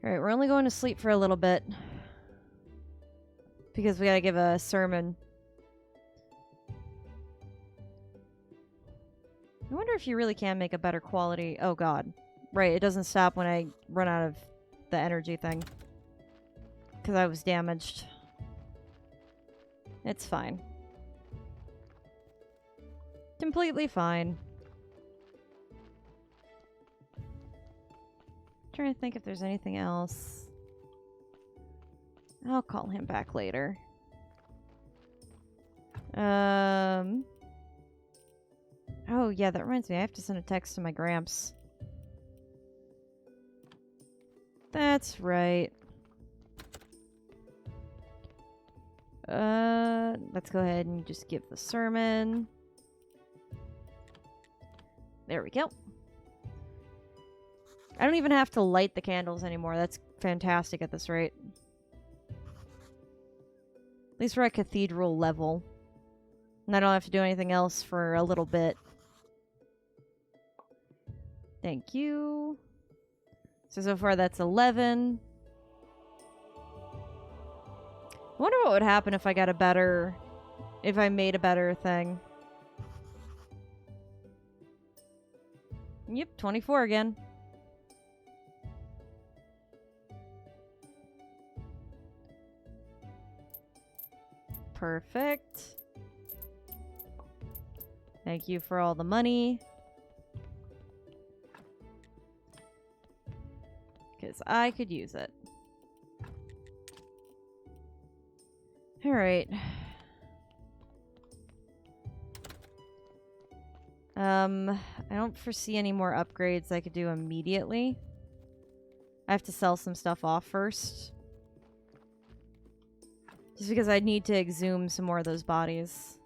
Alright, we're only going to sleep for a little bit. Because we gotta give a sermon. I wonder if you really can make a better quality... Oh god. Right, it doesn't stop when I run out of the energy thing. Because I was damaged. It's fine. Completely fine. Trying to think if there's anything else. I'll call him back later. Oh yeah, that reminds me. I have to send a text to my Gramps. That's right. Let's go ahead and just give the sermon. There we go. I don't even have to light the candles anymore. That's fantastic at this rate. At least we're at cathedral level. And I don't have to do anything else for a little bit. Thank you. So far that's 11. I wonder what would happen if I got a better... If I made a better thing. Yep, 24 again. Perfect. Thank you for all the money. Because I could use it. Alright. I don't foresee any more upgrades I could do immediately. I have to sell some stuff off first. Just because I need to exhume some more of those bodies.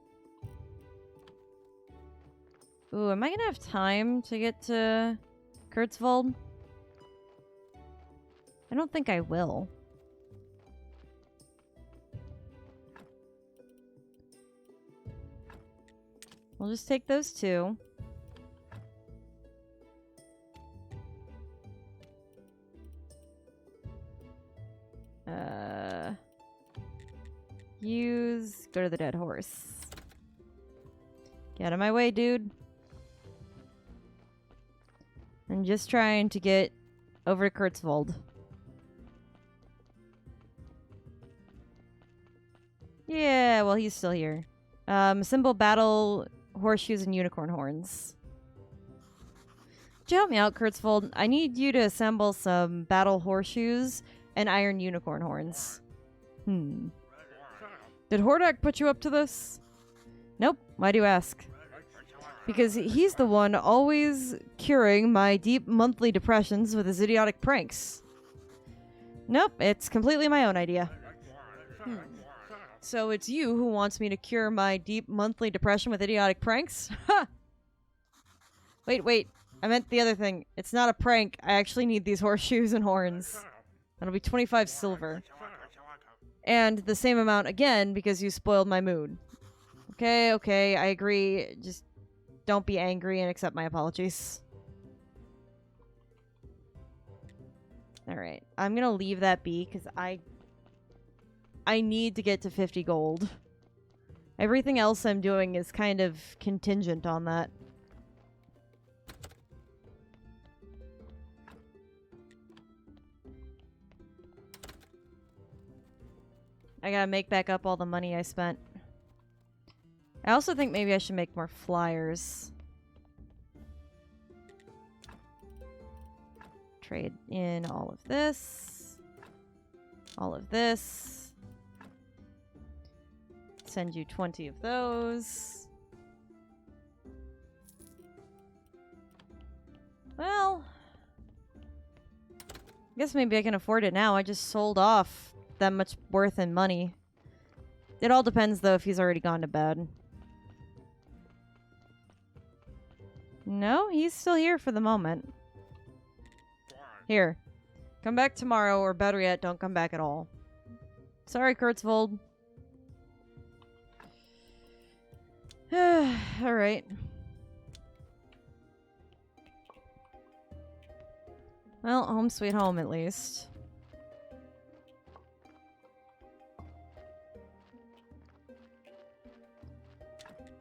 Ooh, am I gonna have time to get to Kurtzwald? I don't think I will. We'll just take those two. Go to the dead horse. Get out of my way, dude. I'm just trying to get over to Kurtzwald. Yeah, well, he's still here. Symbol battle, horseshoes, and unicorn horns. Could you help me out, Kurtzwald? I need you to assemble some battle horseshoes and iron unicorn horns. Did Hordak put you up to this? Nope. Why do you ask? Because he's the one always curing my deep monthly depressions with his idiotic pranks. Nope, it's completely my own idea. So it's you who wants me to cure my deep monthly depression with idiotic pranks? Ha! Wait. I meant the other thing. It's not a prank. I actually need these horseshoes and horns. That'll be 25 silver. And the same amount again because you spoiled my mood. Okay, I agree. Just don't be angry and accept my apologies. Alright, I'm gonna leave that be because I need to get to 50 gold. Everything else I'm doing is kind of contingent on that. I gotta make back up all the money I spent. I also think maybe I should make more flyers. Trade in all of this. All of this. Send you 20 of those. Well, I guess maybe I can afford it now. I just sold off that much worth in money. It all depends, though, if he's already gone to bed. No, he's still here for the moment. Here. Come back tomorrow, or better yet, don't come back at all. Sorry, Kurtzwald. Alright. Well, home sweet home, at least.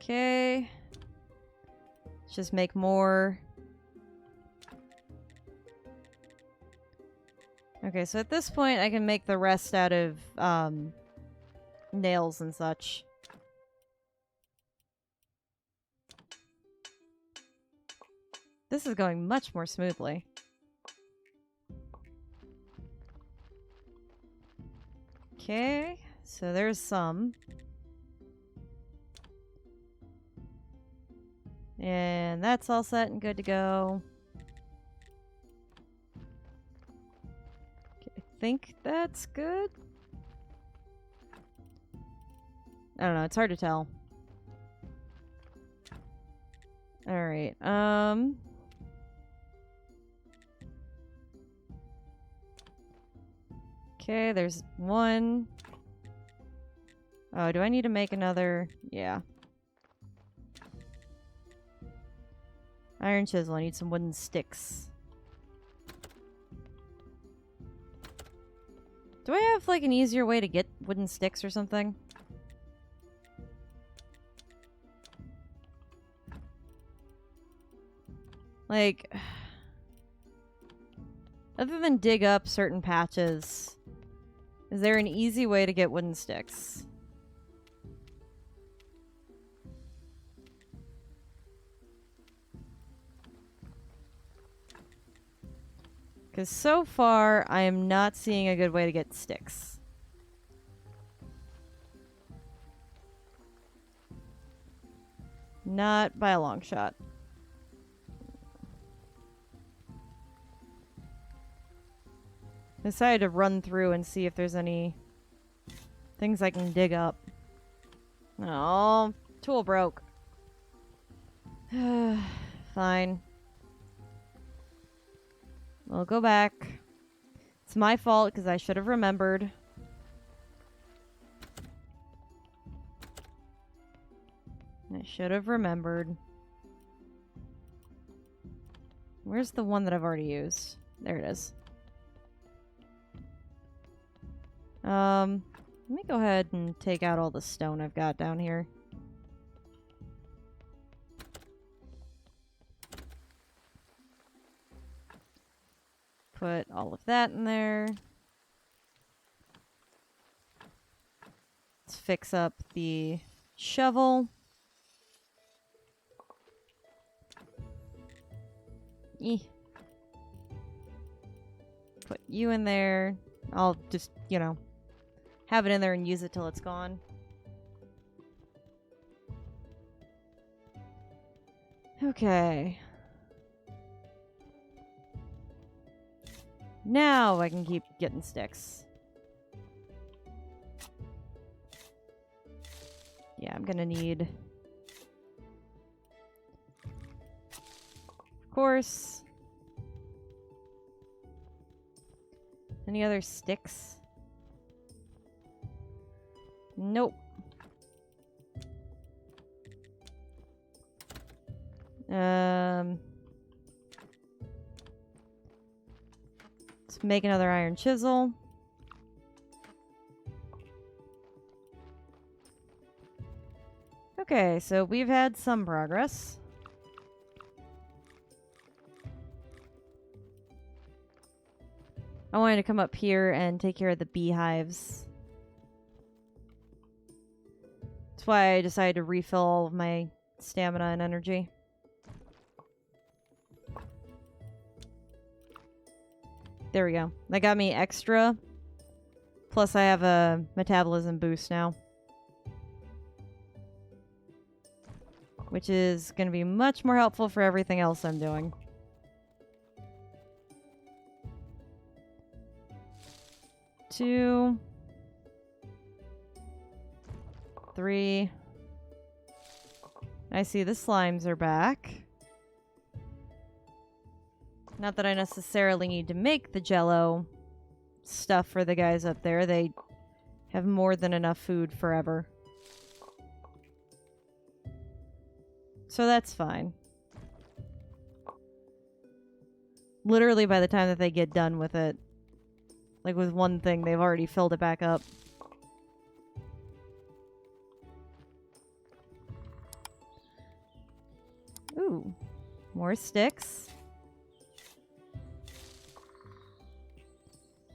Okay. Let's just make more. Okay, so at this point I can make the rest out of nails and such. This is going much more smoothly. Okay, so there's some. And that's all set and good to go. Okay, I think that's good. I don't know, it's hard to tell. Alright, okay, there's one. Oh, do I need to make another? Yeah. Iron chisel, I need some wooden sticks. Do I have, like, an easier way to get wooden sticks or something? Like, other than dig up certain patches, is there an easy way to get wooden sticks? Because so far, I am not seeing a good way to get sticks. Not by a long shot. I decided to run through and see if there's any things I can dig up. Oh, tool broke. Fine. We'll go back. It's my fault because I should have remembered. I should have remembered. Where's the one that I've already used? There it is. Let me go ahead and take out all the stone I've got down here. Put all of that in there. Let's fix up the shovel. Put you in there. I'll just, you know, have it in there and use it till it's gone. Okay. Now I can keep getting sticks. Yeah, I'm gonna need... Of course. Any other sticks? Nope. Let's make another iron chisel. Okay, so we've had some progress. I wanted to come up here and take care of the beehives. That's why I decided to refill all of my stamina and energy. There we go. That got me extra. Plus I have a metabolism boost now. Which is going to be much more helpful for everything else I'm doing. Two. 3. I see the slimes are back. Not that I necessarily need to make the Jello stuff for the guys up there. They have more than enough food forever. So that's fine. Literally by the time that they get done with it, like with one thing, they've already filled it back up. Ooh, more sticks.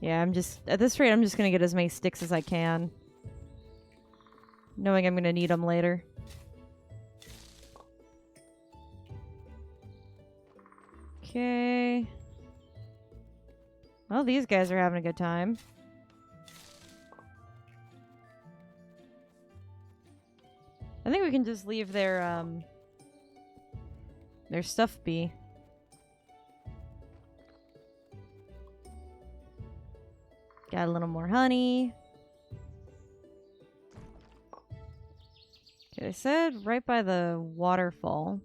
Yeah, at this rate, I'm just gonna get as many sticks as I can. Knowing I'm gonna need them later. Okay. Well, these guys are having a good time. I think we can just leave their stuff be. Got a little more honey. Okay, I said right by the waterfall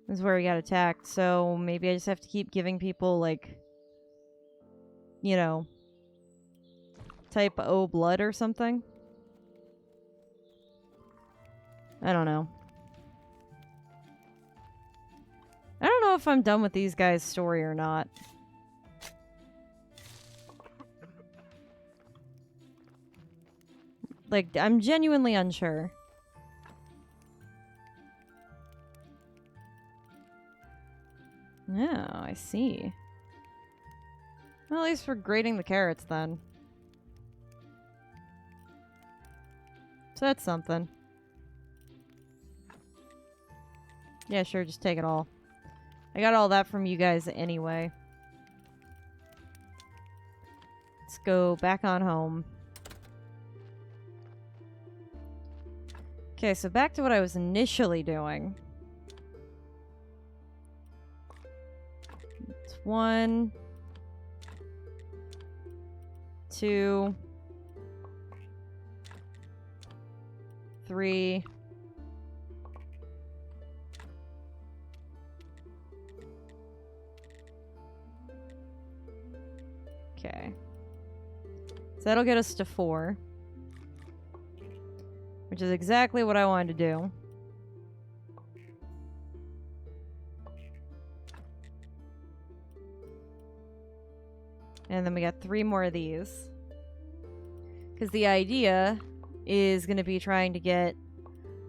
is where we got attacked, so maybe I just have to keep giving people, like, you know, type O blood or something. I don't know. I don't know if I'm done with these guys' story or not. Like, I'm genuinely unsure. Oh, I see. Well, at least we're grading the carrots then. So that's something. Yeah, sure, just take it all. I got all that from you guys anyway. Let's go back on home. Okay, so back to what I was initially doing. It's 1, 2, 3. Okay. So that'll get us to 4. Which is exactly what I wanted to do. And then we got 3 more of these. Because the idea is going to be trying to get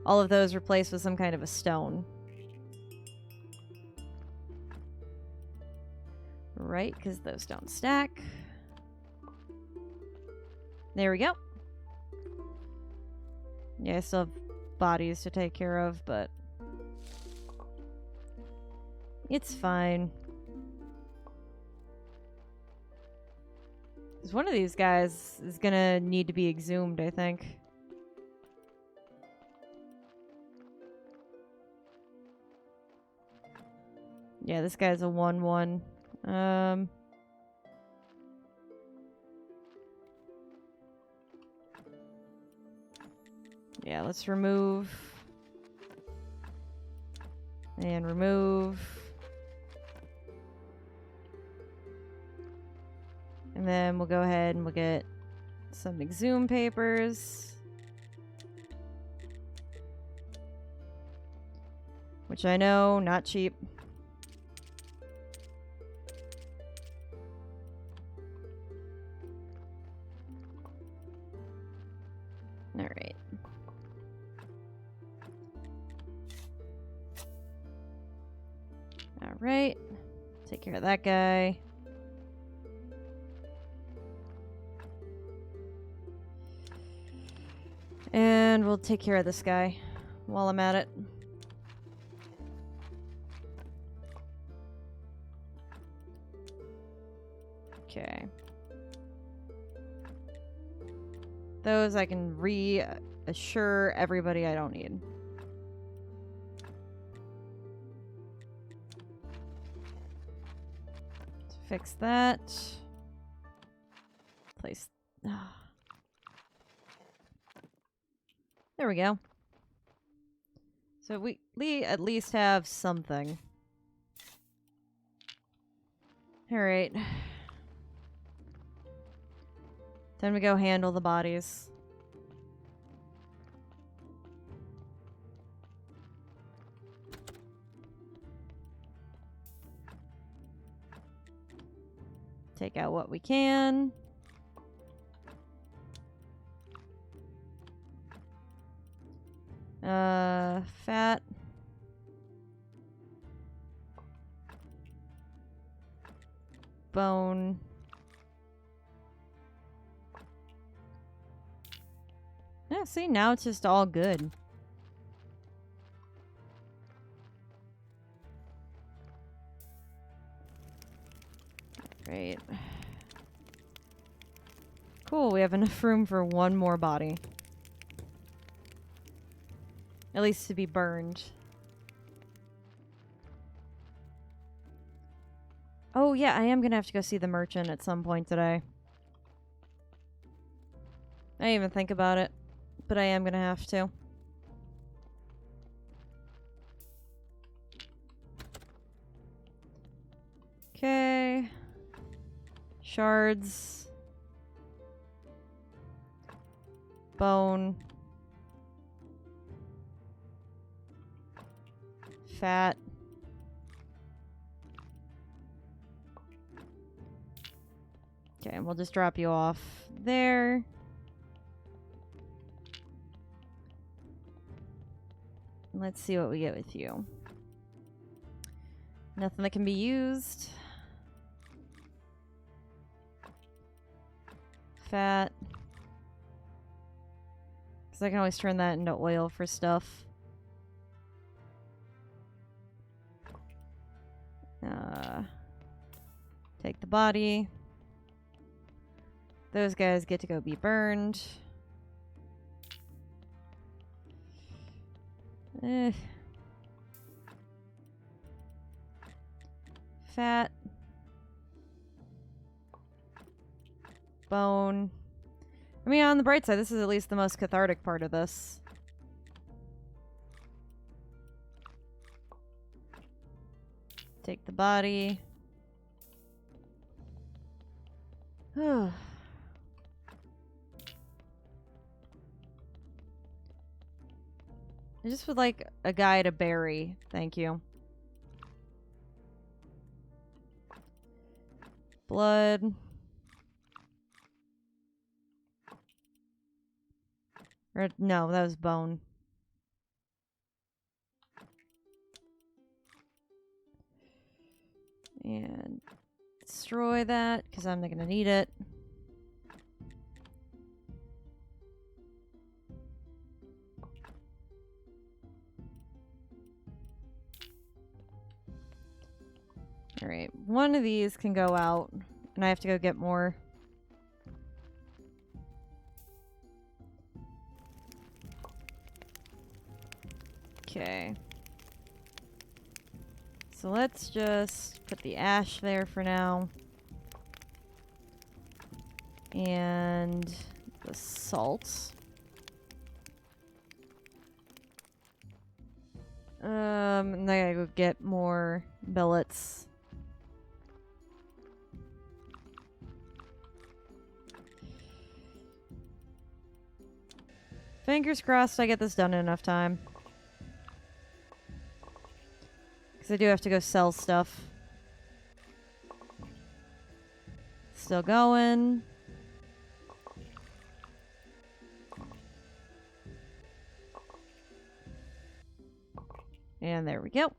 all of those replaced with some kind of a stone. Right, because those don't stack. There we go. Yeah, I still have bodies to take care of, but it's fine. Because one of these guys is gonna need to be exhumed, I think. Yeah, this guy's a 1-1. Yeah, let's remove. And remove. And then we'll go ahead and we'll get some exhume papers. Which I know, not cheap. Alright. Alright. Take care of that guy. And we'll take care of this guy while I'm at it. Okay. Those I can reassure everybody I don't need. Let's fix that. Place. There we go. So we at least have something. Alright. Time to go handle the bodies. Take out what we can. Fat. bone. Yeah, see, now it's just all good. Great. Cool, we have enough room for one more body. At least to be burned. Oh yeah, I am gonna have to go see the merchant at some point today. I didn't even think about it, but I am gonna have to. Okay. Shards. Bone. Fat. Okay, and we'll just drop you off there. Let's see what we get with you. Nothing that can be used. Fat. Because I can always turn that into oil for stuff. Take the body. Those guys get to go be burned. Fat. Bone. I mean, on the bright side, this is at least the most cathartic part of this. Take the body. I just would like a guy to bury. Thank you. Blood. Or, no, that was bone. And destroy that, because I'm not going to need it. Alright, one of these can go out, and I have to go get more. Okay. So let's just put the ash there for now. And the salt. And then I gotta go get more billets. Fingers crossed I get this done in enough time. Because I do have to go sell stuff. Still going. And there we go.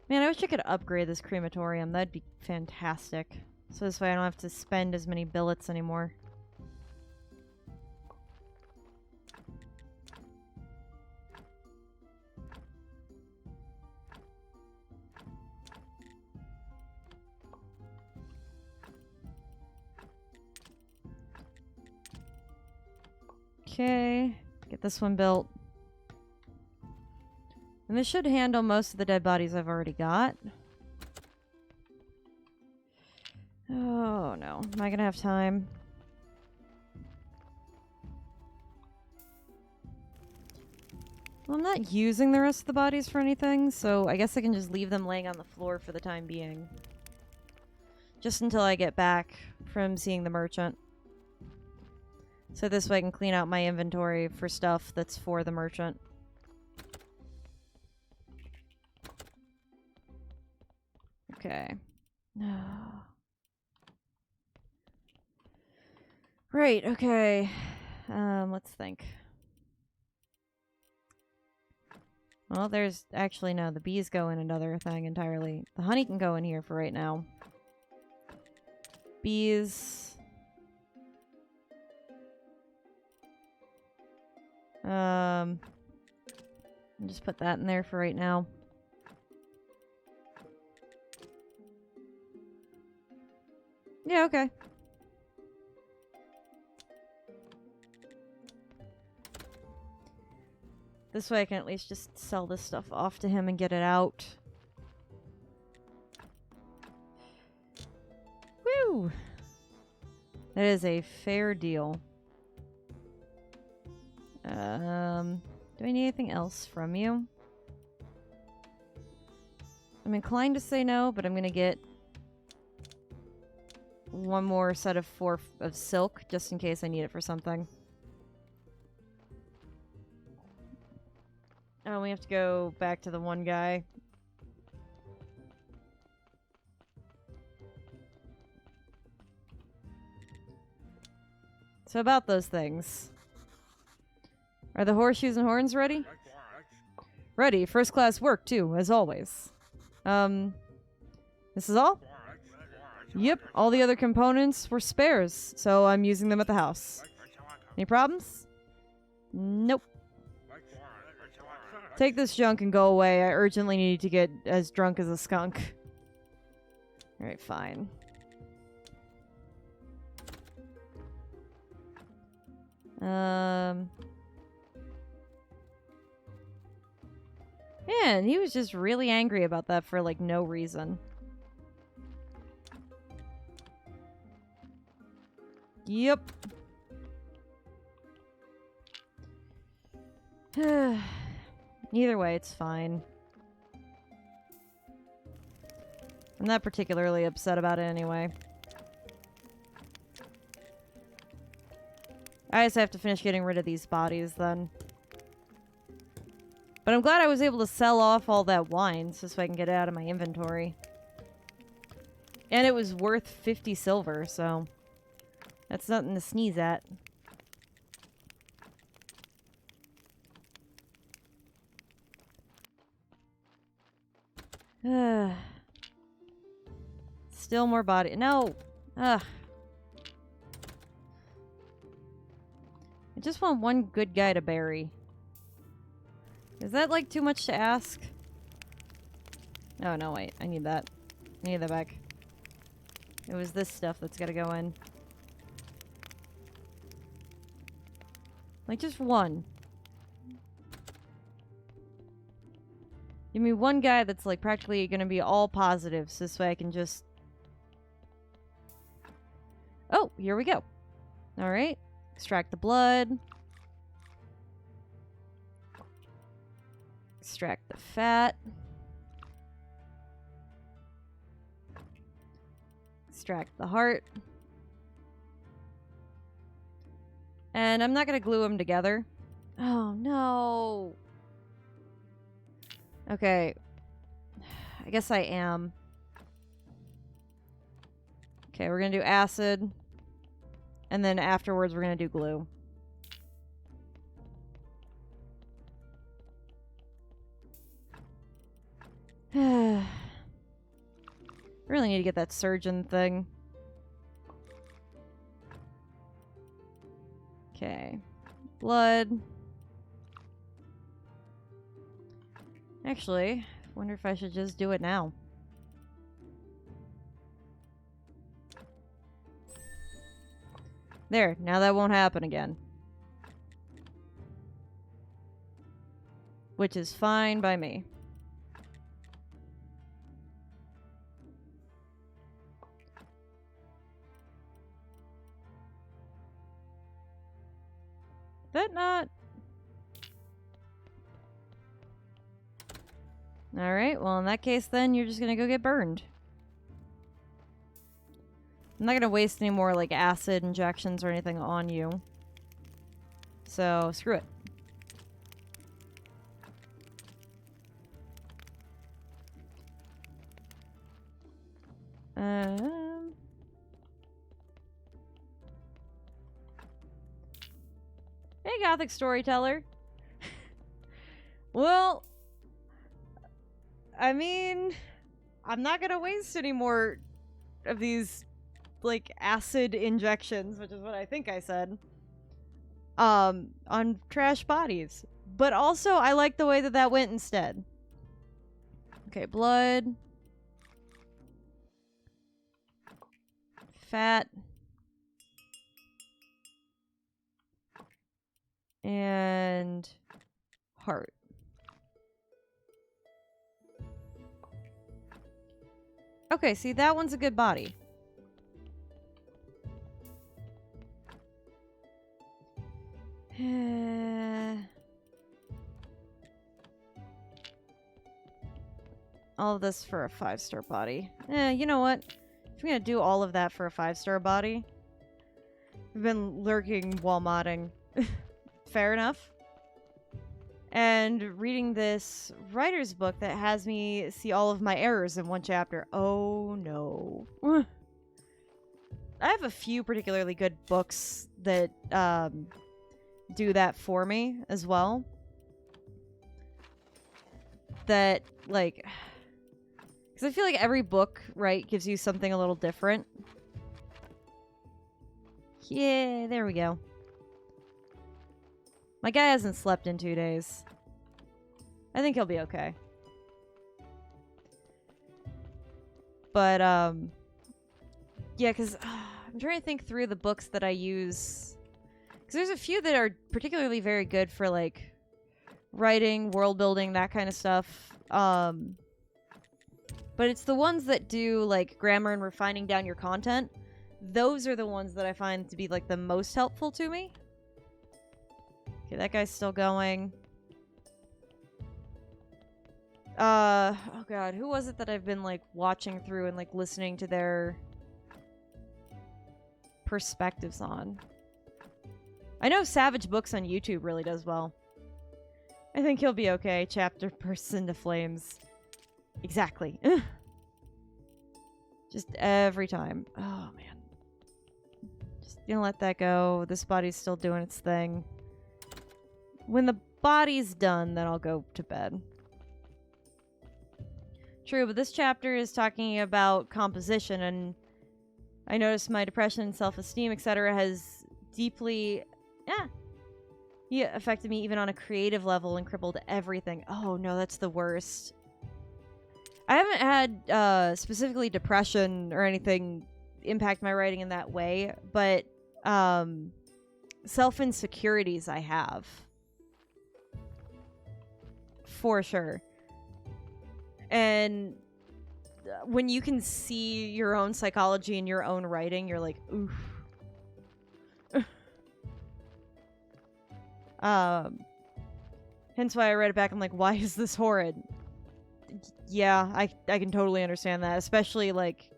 Man, I wish I could upgrade this crematorium. That'd be fantastic. So this way I don't have to spend as many billets anymore. Okay, get this one built. And this should handle most of the dead bodies I've already got. Oh no, am I gonna have time? Well, I'm not using the rest of the bodies for anything, so I guess I can just leave them laying on the floor for the time being. Just until I get back from seeing the merchant. So this way I can clean out my inventory for stuff that's for the merchant. Okay. Right, okay. Let's think. Well, there's actually no. The bees go in another thing entirely. The honey can go in here for right now. Bees. Just put that in there for right now. Yeah, okay. This way I can at least just sell this stuff off to him and get it out. Woo! That is a fair deal. Do I need anything else from you? I'm inclined to say no, but I'm gonna get one more set of 4 of silk, just in case I need it for something. Oh, we have to go back to the one guy. So about those things. Are the horseshoes and horns ready? Ready. First class work, too, as always. This is all? Yep, all the other components were spares, so I'm using them at the house. Any problems? Nope. Take this junk and go away. I urgently need to get as drunk as a skunk. Alright, fine. Man, he was just really angry about that for, like, no reason. Yep. Either way, it's fine. I'm not particularly upset about it anyway. I just have to finish getting rid of these bodies then. But I'm glad I was able to sell off all that wine so I can get it out of my inventory. And it was worth 50 silver, so that's nothing to sneeze at. Still more body. No! Ugh. I just want one good guy to bury. Is that, like, too much to ask? Oh, no, wait. I need that. I need that back. It was this stuff that's gotta go in. Like, just one. Give me one guy that's, like, practically gonna be all positives. This way I can just... Oh, here we go. Alright. Extract the blood. Extract the fat. Extract the heart. And I'm not going to glue them together. Oh, no. Okay. I guess I am. Okay, we're going to do acid. And then afterwards, we're going to do glue. Really need to get that surgeon thing. Okay. Blood. Actually, wonder if I should just do it now. There, now that won't happen again. Which is fine by me. That not... Alright, well in that case then, you're just gonna go get burned. I'm not gonna waste any more, like, acid injections or anything on you. So, screw it. Hey, Gothic Storyteller. Well, I mean, I'm not gonna waste any more of these, like, acid injections, which is what I think I said, on trash bodies. But also, I like the way that that went instead. Okay, blood. Fat. And heart. Okay, see, that one's a good body. All of this for a 5-star body. You know what? If I'm gonna do all of that for a 5-star body, I've been lurking while modding. Fair enough. And reading this writer's book that has me see all of my errors in one chapter. Oh no. I have a few particularly good books that do that for me as well. That, like... Because I feel like every book, right, gives you something a little different. Yeah, there we go. My guy hasn't slept in 2 days. I think he'll be okay. But, yeah, because I'm trying to think through the books that I use. Because there's a few that are particularly very good for, like, writing, world building, that kind of stuff. But it's the ones that do, like, grammar and refining down your content. Those are the ones that I find to be, like, the most helpful to me. Okay, that guy's still going. Oh god, who was it that I've been, like, watching through and, like, listening to their perspectives on? I know Savage Books on YouTube really does well. I think he'll be okay. Chapter bursts into flames. Exactly. Just every time. Oh, man. Just gonna let that go. This body's still doing its thing. When the body's done, then I'll go to bed. True, but this chapter is talking about composition, and I noticed my depression, self-esteem, etc. has deeply... affected me even on a creative level and crippled everything. Oh, no, that's the worst. I haven't had specifically depression or anything impact my writing in that way, but self-insecurities I have. For sure. And when you can see your own psychology in your own writing, you're like, oof. Hence why I read it back. I'm like, why is this horrid? Yeah, I can totally understand that. Especially, like,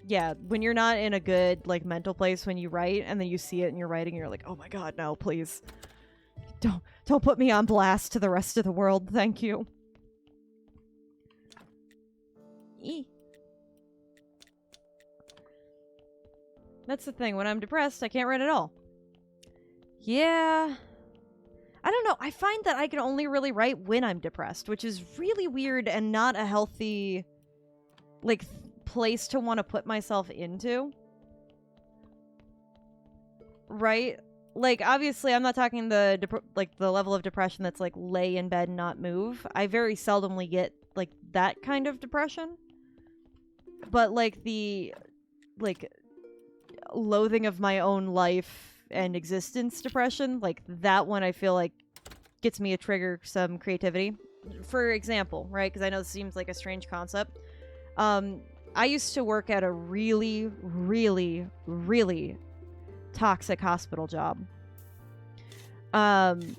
yeah, when you're not in a good, like, mental place when you write, and then you see it in your writing, you're like, oh my god, no, please. Don't put me on blast to the rest of the world. Thank you. That's the thing. When I'm depressed, I can't write at all. Yeah. I don't know. I find that I can only really write when I'm depressed, which is really weird and not a healthy, like, place to want to put myself into. Right? Like, obviously, I'm not talking the level of depression that's, like, lay in bed and not move. I very seldomly get, like, that kind of depression. But, like, the, like, loathing of my own life and existence depression, like, that one I feel like gets me to trigger some creativity. For example, right? Because I know this seems like a strange concept. I used to work at a really, really, really toxic hospital job. And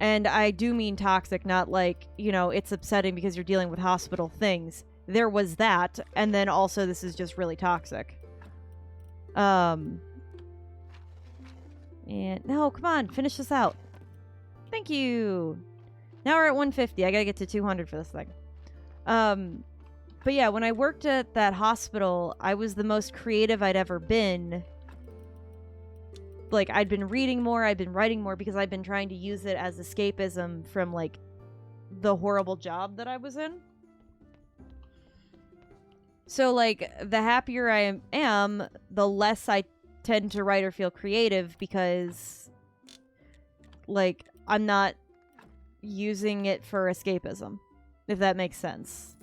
I do mean toxic, not like, you know, it's upsetting because you're dealing with hospital things. There was that, and then also this is just really toxic. And no, come on, finish this out. Thank you. Now we're at 150. I gotta get to 200 for this thing. But yeah, when I worked at that hospital, I was the most creative I'd ever been. Like, I'd been reading more, I'd been writing more, because I'd been trying to use it as escapism from, like, the horrible job that I was in. So, like, the happier I am, the less I tend to write or feel creative because, like, I'm not using it for escapism, if that makes sense.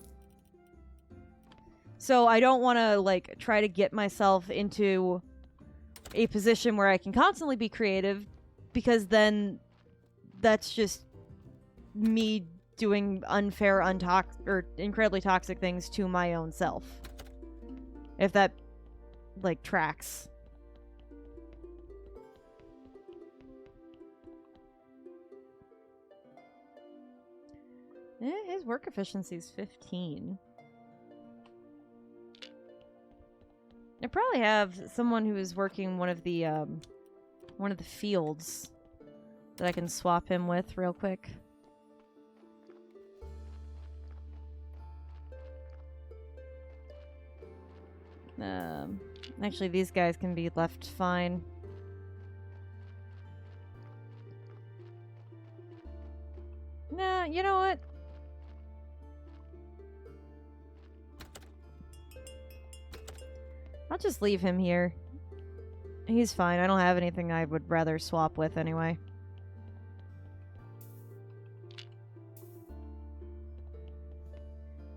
So I don't want to, like, try to get myself into a position where I can constantly be creative, because then that's just me doing unfair, or incredibly toxic things to my own self. If that, like, tracks. His work efficiency is 15. I probably have someone who is working one of the fields that I can swap him with real quick. Actually, these guys can be left fine. Nah, you know what? I'll just leave him here. He's fine. I don't have anything I would rather swap with anyway.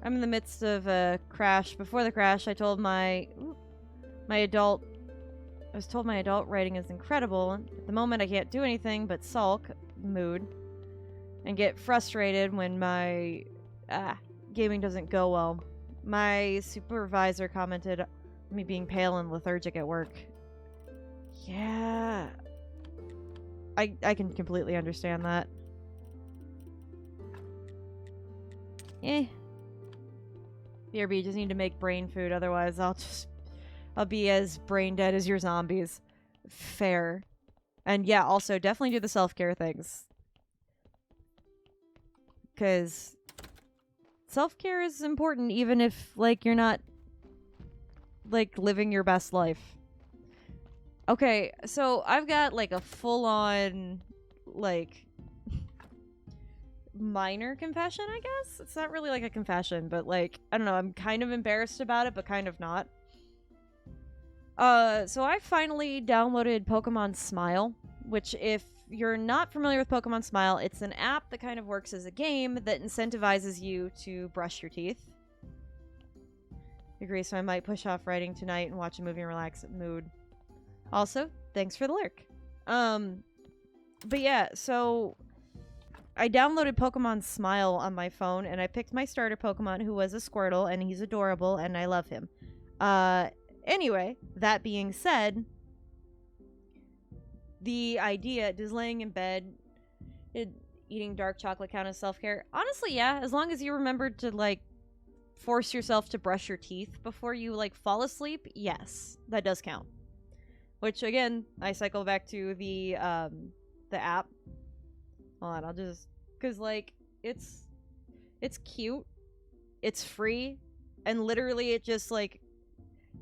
I'm in the midst of a crash. Before the crash, I told my adult writing is incredible. At the moment, I can't do anything but sulk, mood, and get frustrated when my gaming doesn't go well. My supervisor commented on me being pale and lethargic at work. Yeah. I can completely understand that. BRB, just need to make brain food, otherwise I'll be as brain dead as your zombies. Fair. And yeah, also definitely do the self-care things. Because self-care is important even if, like, you're not, like, living your best life. Okay, so I've got, like, a full-on, like, minor confession, I guess? It's not really like a confession, but, like, I don't know, I'm kind of embarrassed about it, but kind of not. So I finally downloaded Pokemon Smile, which, if you're not familiar with Pokemon Smile, it's an app that kind of works as a game that incentivizes you to brush your teeth. Agree, so I might push off writing tonight and watch a movie and relax mood. Also, thanks for the lurk. But yeah, so I downloaded Pokemon Smile on my phone, and I picked my starter Pokemon, who was a Squirtle, and he's adorable, and I love him. Anyway, that being said, the idea, does laying in bed, eating dark chocolate count as self-care? Honestly, yeah, as long as you remember to, like, force yourself to brush your teeth before you, like, fall asleep, yes, that does count. Which, again, I cycle back to the app. Hold on, I'll just... Because, like, it's cute, it's free, and literally it just, like...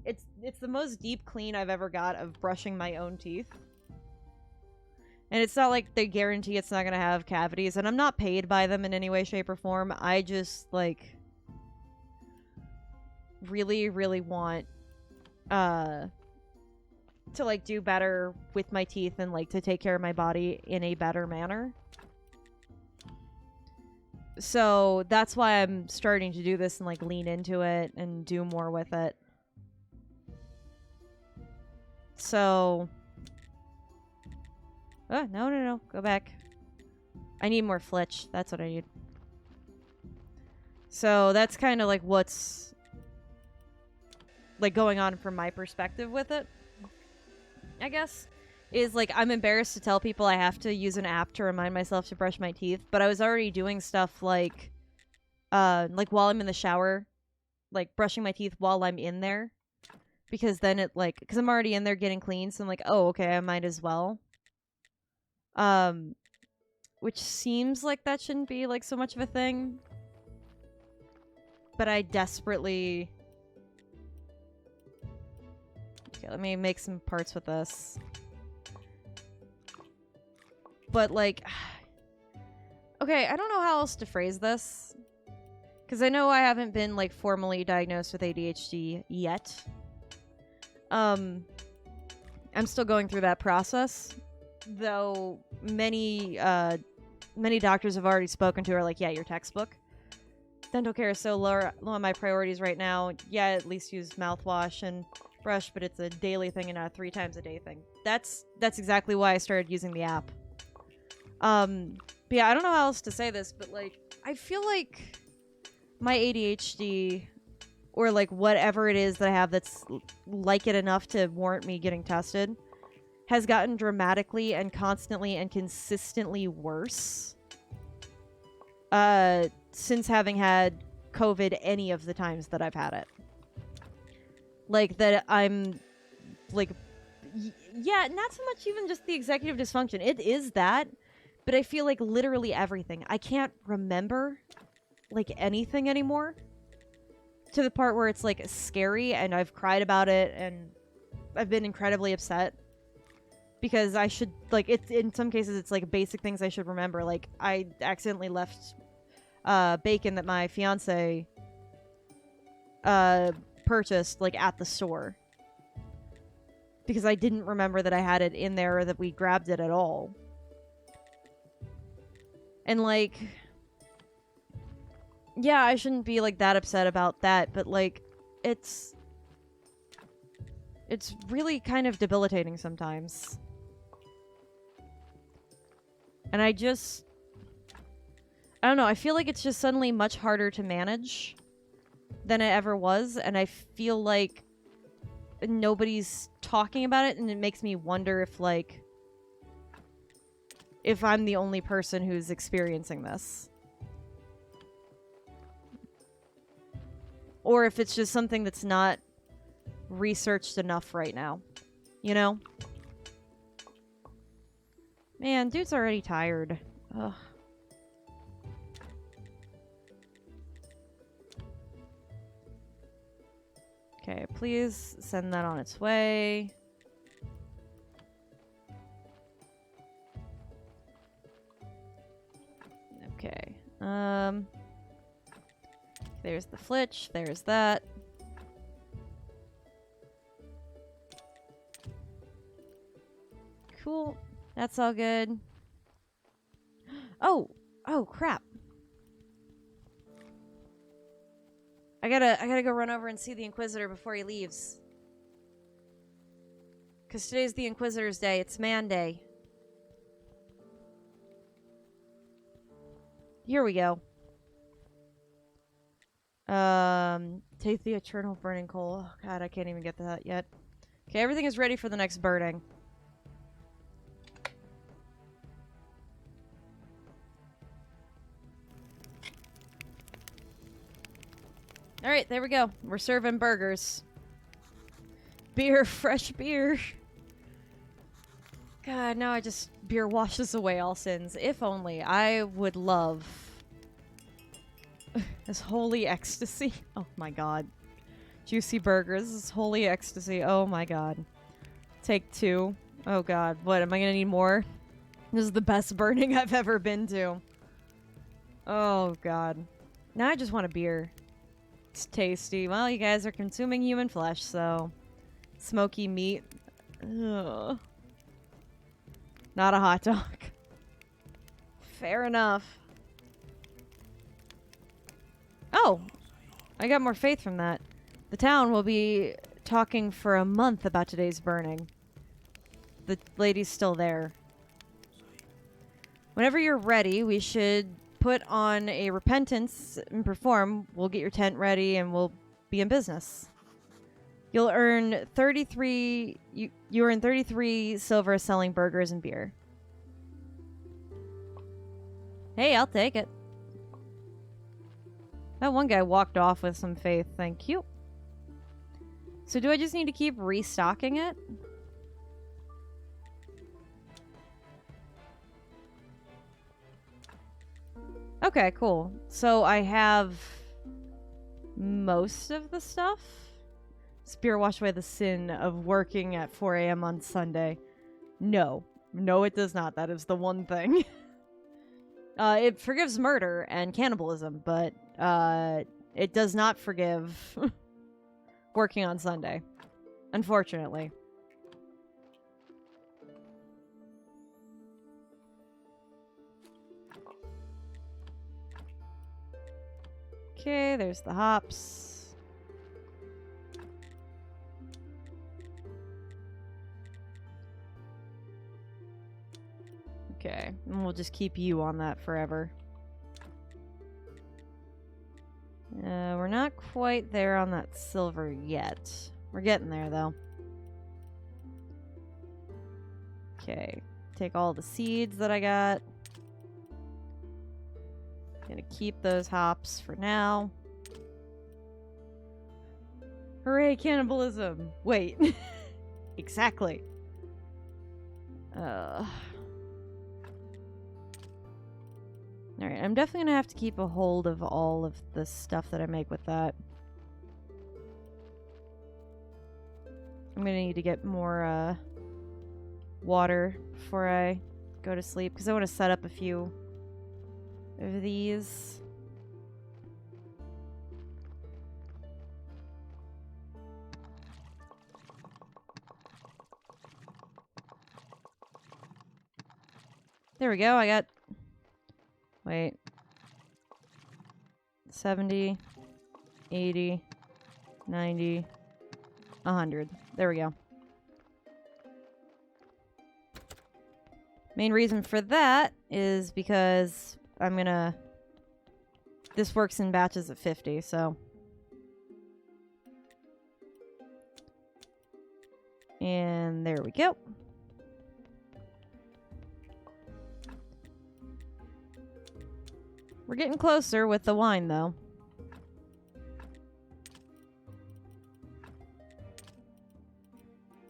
It's the most deep clean I've ever got of brushing my own teeth. And it's not like they guarantee it's not gonna have cavities, and I'm not paid by them in any way, shape, or form. I just, like... really, really want... to, like, do better with my teeth and, like, to take care of my body in a better manner. So that's why I'm starting to do this and, like, lean into it and do more with it. So... Oh, no. Go back. I need more Flitch. That's what I need. So that's kind of, like, what's, like, going on from my perspective with it, I guess, is, like, I'm embarrassed to tell people I have to use an app to remind myself to brush my teeth, but I was already doing stuff like while I'm in the shower, like, brushing my teeth while I'm in there, because then it, like, because I'm already in there getting clean, so I'm like, oh, okay, I might as well. Which seems like that shouldn't be, like, so much of a thing, but I desperately... Okay, let me make some parts with this. But, like... Okay, I don't know how else to phrase this. Because I know I haven't been, like, formally diagnosed with ADHD yet. I'm still going through that process. Though many doctors have already spoken to are like, yeah, your textbook. Dental care is so low on my priorities right now. Yeah, at least use mouthwash and brush, but it's a daily thing and not a 3 times a day thing. That's exactly why I started using the app. But yeah, I don't know how else to say this, but like, I feel like my ADHD, or like whatever it is that I have that's like it enough to warrant me getting tested, has gotten dramatically and constantly and consistently worse since having had COVID any of the times that I've had it. Like, that I'm, like, yeah, not so much even just the executive dysfunction. It is that, but I feel like literally everything. I can't remember, like, anything anymore. To the part where it's, like, scary, and I've cried about it, and I've been incredibly upset. Because I should, like, it's, in some cases, it's, like, basic things I should remember. Like, I accidentally left bacon that my fiance purchased, like, at the store. Because I didn't remember that I had it in there or that we grabbed it at all. And, like, yeah, I shouldn't be, like, that upset about that, but, like, it's really kind of debilitating sometimes. And I don't know, I feel like it's just suddenly much harder to manage than it ever was, and I feel like nobody's talking about it, and it makes me wonder if, like, if I'm the only person who's experiencing this. Or if it's just something that's not researched enough right now. You know? Man, dude's already tired. Ugh. Okay, please send that on its way. Okay. There's the flitch. There's that. Cool. That's all good. Oh! Oh, crap. I gotta go run over and see the Inquisitor before he leaves. 'Cause today's the Inquisitor's day. It's Man Day. Here we go. Take the eternal burning coal. Oh, God, I can't even get that yet. Okay, everything is ready for the next burning. Alright, there we go. We're serving burgers. Beer, fresh beer. God, now beer washes away all sins. If only. I would love this holy ecstasy. Oh my god. Juicy burgers. This is holy ecstasy. Oh my god. Take 2. Oh god. What, am I gonna need more? This is the best burning I've ever been to. Oh god. Now I just want a beer. It's tasty. Well, you guys are consuming human flesh, so... Smoky meat. Ugh. Not a hot dog. Fair enough. Oh! I got more faith from that. The town will be talking for a month about today's burning. The lady's still there. Whenever you're ready, we should put on a repentance and perform. We'll get your tent ready and we'll be in business. You'll earn 33... You earn 33 silver selling burgers and beer. Hey, I'll take it. That one guy walked off with some faith. Thank you. So do I just need to keep restocking it? Okay, cool. So I have most of the stuff. Spear wash away the sin of working at 4 a.m. on Sunday. No. No, it does not. That is the one thing. It forgives murder and cannibalism, but it does not forgive working on Sunday, unfortunately. Okay, there's the hops. Okay, and we'll just keep you on that forever. We're not quite there on that silver yet. We're getting there, though. Okay, take all the seeds that I got. Gonna keep those hops for now. Hooray, cannibalism! Wait. Exactly. Alright, I'm definitely gonna have to keep a hold of all of the stuff that I make with that. I'm gonna need to get more, water before I go to sleep, because I want to set up a few of these. There we go, I got... Wait. 70, 80, 90, 100. There we go. Main reason for that is because I'm gonna... This works in batches of 50, so... And there we go. We're getting closer with the wine, though.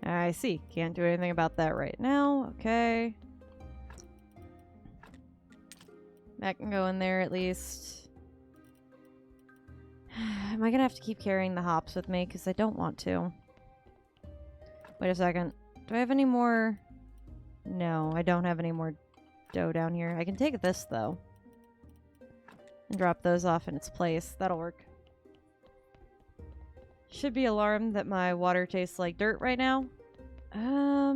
I see. Can't do anything about that right now. Okay. That can go in there at least. Am I gonna have to keep carrying the hops with me? Because I don't want to. Wait a second. Do I have any more? No, I don't have any more dough down here. I can take this, though. And drop those off in its place. That'll work. Should be alarmed that my water tastes like dirt right now. At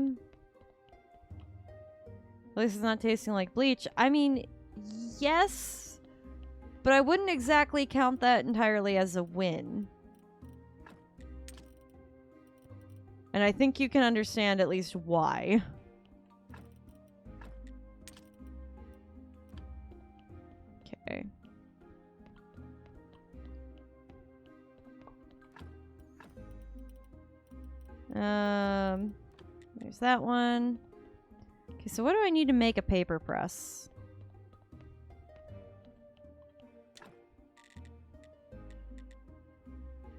least it's not tasting like bleach. I mean, yes, but I wouldn't exactly count that entirely as a win. And I think you can understand at least why. Okay. There's that one. Okay, so what do I need to make a paper press?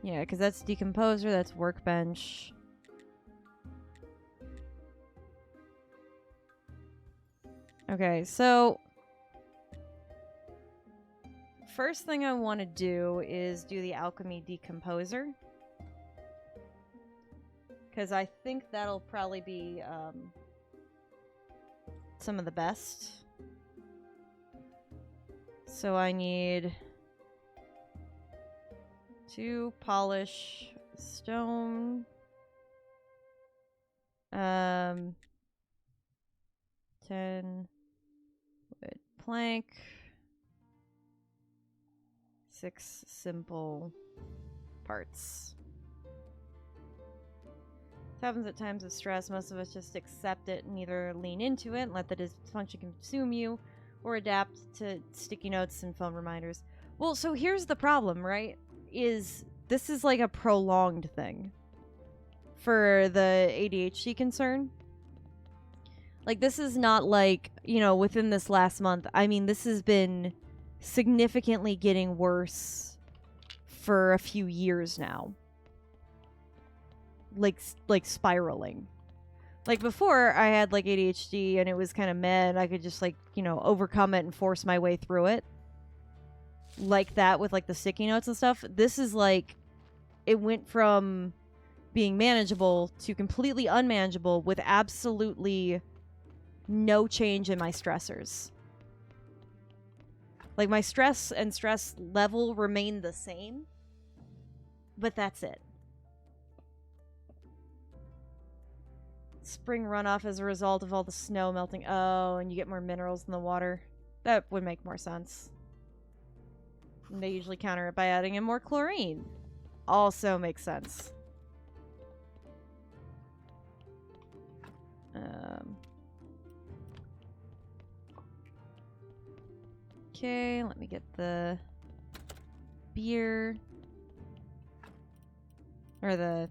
Yeah, because that's decomposer, that's workbench. Okay, so... First thing I want to do is do the alchemy decomposer. Because I think that'll probably be some of the best. So I need to polish stone. 10 wood plank. 6 simple parts. It happens at times of stress. Most of us just accept it and either lean into it and let the dysfunction consume you, or adapt to sticky notes and phone reminders. Well, so here's the problem, right? This is like a prolonged thing for the ADHD concern. Like, this is not like, you know, within this last month. I mean, this has been significantly getting worse for a few years now. Like spiraling. Like, before, I had, like, ADHD, and it was kind of meh, and I could just, like, you know, overcome it and force my way through it. Like that with, like, the sticky notes and stuff. This is, like, it went from being manageable to completely unmanageable with absolutely no change in my stressors. Like, my stress and stress level remain the same, but that's it. Spring runoff as a result of all the snow melting. Oh, and you get more minerals in the water. That would make more sense. And they usually counter it by adding in more chlorine. Also makes sense. Okay, let me get the beer. Or the...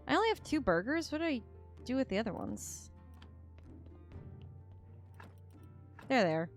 I only have 2 burgers? What do I do with the other ones? There they are.